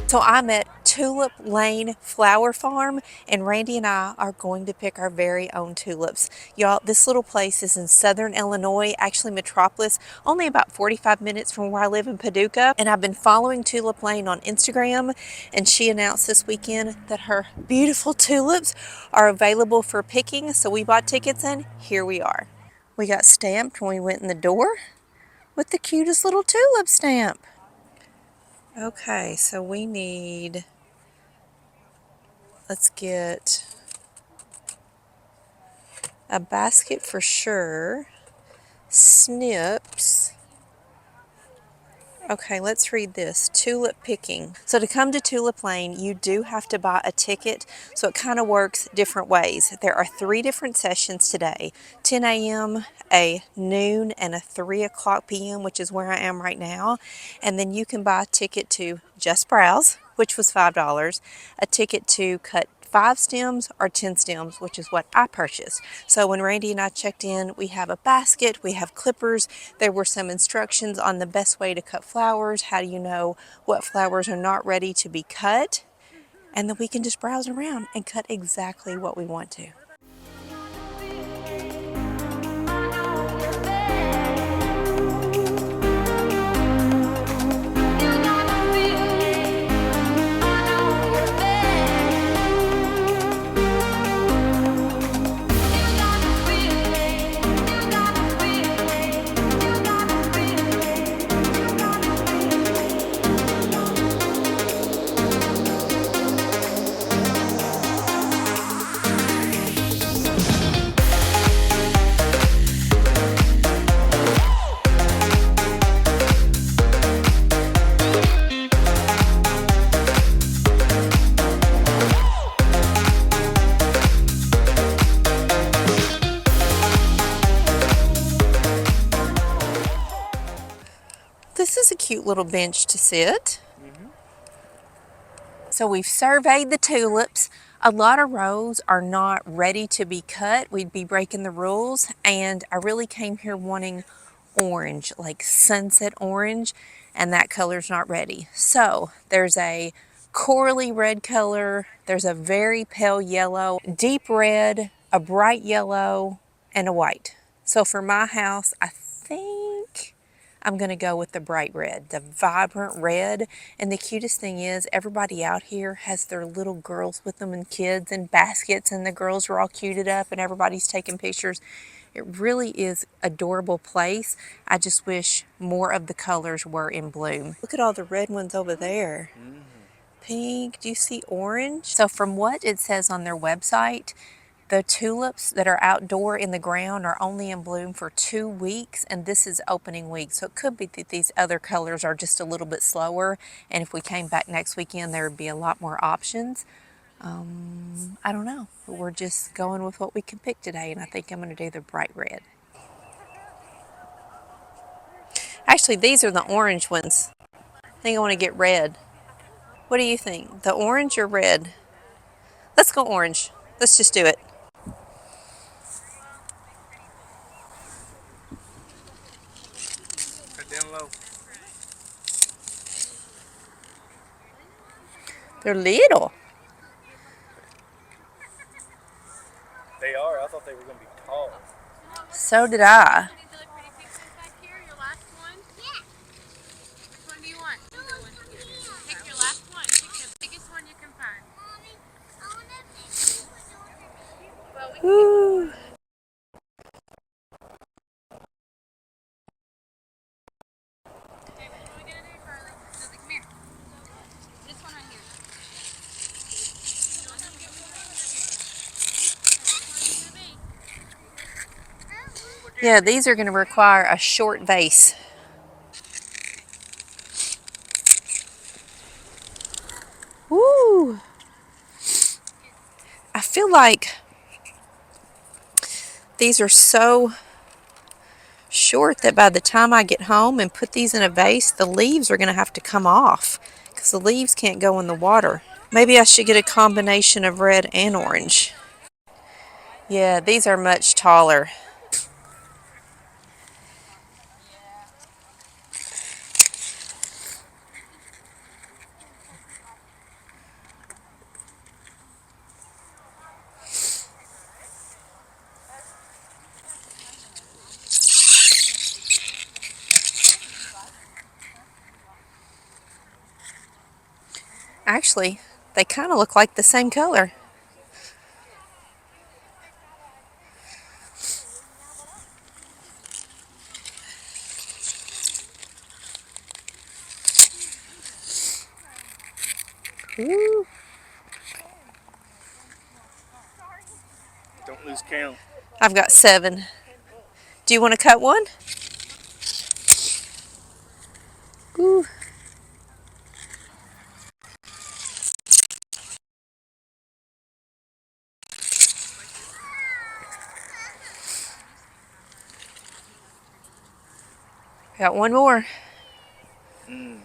So I'm at Tulip Lane Flower Farm, and Randy and I are going to pick our very own tulips. Y'all, this little place is in southern Illinois, actually Metropolis, only about 45 minutes from where I live in Paducah. And I've been following Tulip Lane on Instagram, and she announced this weekend that her beautiful tulips are available for picking. So we bought tickets, and here we are. We got stamped when we went in the door with the cutest little tulip stamp. Okay, so we need, let's get a basket for sure, snips. Okay, let's read this. Tulip picking. So to come to Tulip Lane, you do have to buy a ticket. So it kind of works different ways. There are 3 different sessions today: 10 a.m., a noon, and a 3 o'clock p.m., which is where I am right now. And then you can buy a ticket to Just Browse, which was $5, a ticket to cut 5 stems or 10 stems, which is what I purchased. So when Randy and I checked in, we have a basket, we have clippers. There were some instructions on the best way to cut flowers. How do you know what flowers are not ready to be cut? And then we can just browse around and cut exactly what we want to. This is a cute little bench to sit. So we've surveyed the tulips. A lot of rows are not ready to be cut. We'd be breaking the rules. And I really came here wanting orange, like sunset orange, and that color's not ready. So there's a corally red color, there's a very pale yellow, deep red, a bright yellow, and a white. So for my house, I think I'm going to go with the bright red, the vibrant red. And the cutest thing is everybody out here has their little girls with them and kids and baskets, and the girls are all cuted up and everybody's taking pictures. It really is adorable place. I just wish more of the colors were in bloom. Look at all the red ones over there. Pink, do you see orange? So from what it says on their website, the tulips that are outdoor in the ground are only in bloom for 2 weeks, and this is opening week. So it could be that these other colors are just a little bit slower, and if we came back next weekend, there would be a lot more options. I don't know, but we're just going with what we can pick today, and I think I'm going to do the bright red. Actually, these are the orange ones. I think I want to get red. What do you think? The orange or red? Let's go orange. Let's just do it. Down low. They're little. They are. I thought they were going to be tall. So did I. Woo. Yeah, these are going to require a short vase. Woo! I feel like these are so short that by the time I get home and put these in a vase, the leaves are going to have to come off because the leaves can't go in the water. Maybe I should get a combination of red and orange. Yeah, these are much taller. Actually, they kind of look like the same color. Ooh. Don't lose count. I've got 7. Do you want to cut one? Ooh. Got one more. I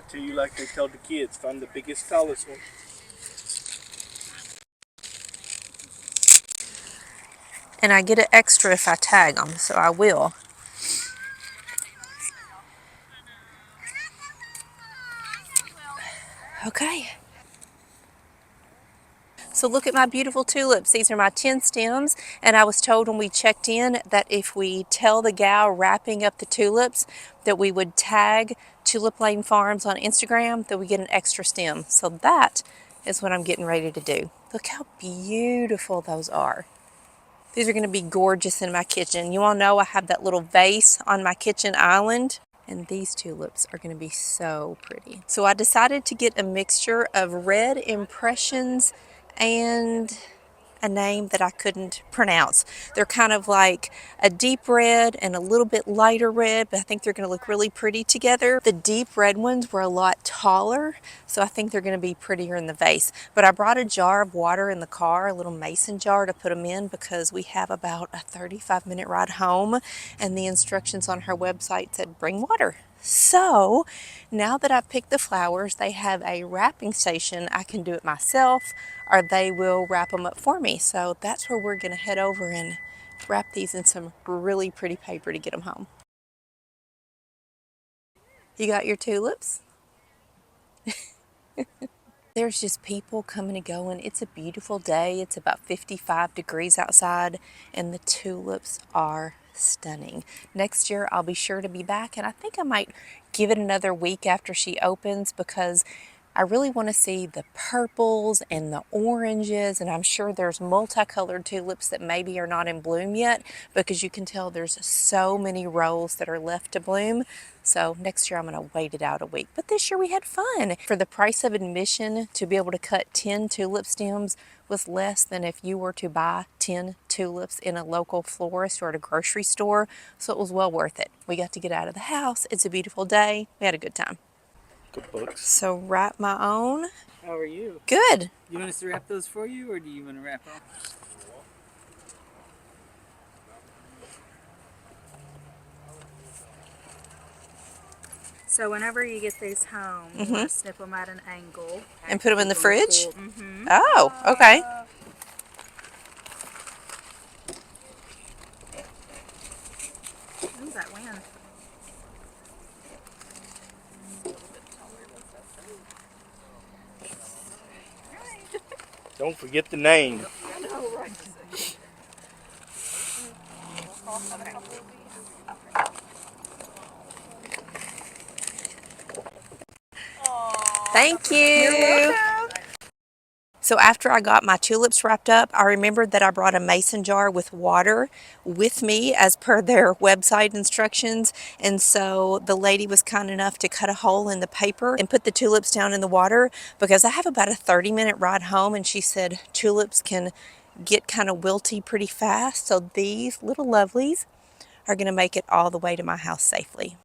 tell you like they tell the kids, find the biggest, tallest one. And I get an extra if I tag them, so I will. Okay. So look at my beautiful tulips. These are my 10 stems, and I was told when we checked in that if we tell the gal wrapping up the tulips that we would tag Tulip Lane Farms on Instagram, that we get an extra stem. So that is what I'm getting ready to do. Look how beautiful those are. These are going to be gorgeous in my kitchen. You all know I have that little vase on my kitchen island, and these tulips are going to be so pretty. So I decided to get a mixture of red impressions and a name that I couldn't pronounce. They're kind of like a deep red and a little bit lighter red, but I think they're going to look really pretty together. The deep red ones were a lot taller, so I think they're going to be prettier in the vase. But I brought a jar of water in the car, a little mason jar to put them in, because we have about a 35-minute ride home, and the instructions on her website said bring water. So now that I've picked the flowers, they have a wrapping station. I can do it myself, or they will wrap them up for me. So that's where we're going to head over and wrap these in some really pretty paper to get them home. You got your tulips? There's just people coming and going. It's a beautiful day. It's about 55 degrees outside, and the tulips are stunning. Next year, I'll be sure to be back, and I think I might give it another week after she opens, because I really want to see the purples and the oranges, and I'm sure there's multicolored tulips that maybe are not in bloom yet, because you can tell there's so many rows that are left to bloom. So next year I'm going to wait it out a week. But this year we had fun. For the price of admission, to be able to cut 10 tulip stems was less than if you were to buy 10 tulips in a local florist or at a grocery store. So it was well worth it. We got to get out of the house. It's a beautiful day. We had a good time. Cookbooks. So wrap my own. How are you? Good. You want us to wrap those for you, or do you want to wrap them? So whenever you get these home, you want to snip them at an angle. And put them in the fridge? Mm-hmm. Oh, okay. Ooh, that wind. Don't forget the name. Thank you. You're welcome. So after I got my tulips wrapped up, I remembered that I brought a mason jar with water with me as per their website instructions. And so the lady was kind enough to cut a hole in the paper and put the tulips down in the water, because I have about a 30-minute ride home, and she said tulips can get kind of wilty pretty fast. So these little lovelies are going to make it all the way to my house safely.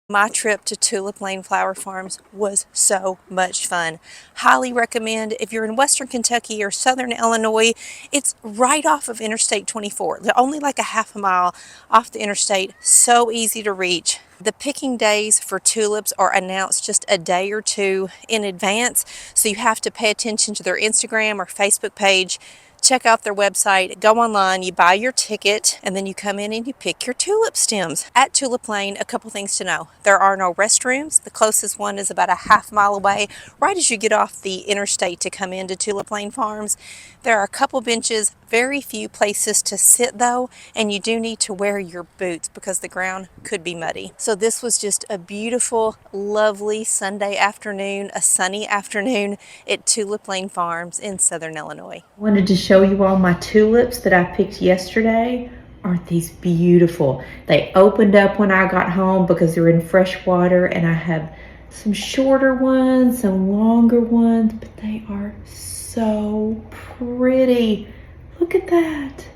My trip to Tulip Lane Flower Farms was so much fun. Highly recommend. If you're in Western Kentucky or Southern Illinois, it's right off of Interstate 24. They're only like a half a mile off the interstate. So easy to reach. The picking days for tulips are announced just a day or two in advance, so you have to pay attention to their Instagram or Facebook page. Check out their website, go online, you buy your ticket, and then you come in and you pick your tulip stems. At Tulip Lane, a couple things to know. There are no restrooms. The closest one is about a half mile away, right as you get off the interstate to come into Tulip Lane Farms. There are a couple benches Very few places to sit though, and you do need to wear your boots because the ground could be muddy. So this was just a beautiful, lovely Sunday afternoon, a sunny afternoon at Tulip Lane Farms in Southern Illinois. Wanted to show you all my tulips that I picked yesterday. Aren't these beautiful? They opened up when I got home because they're in fresh water, and I have some shorter ones, some longer ones, but they are so pretty. Look at that.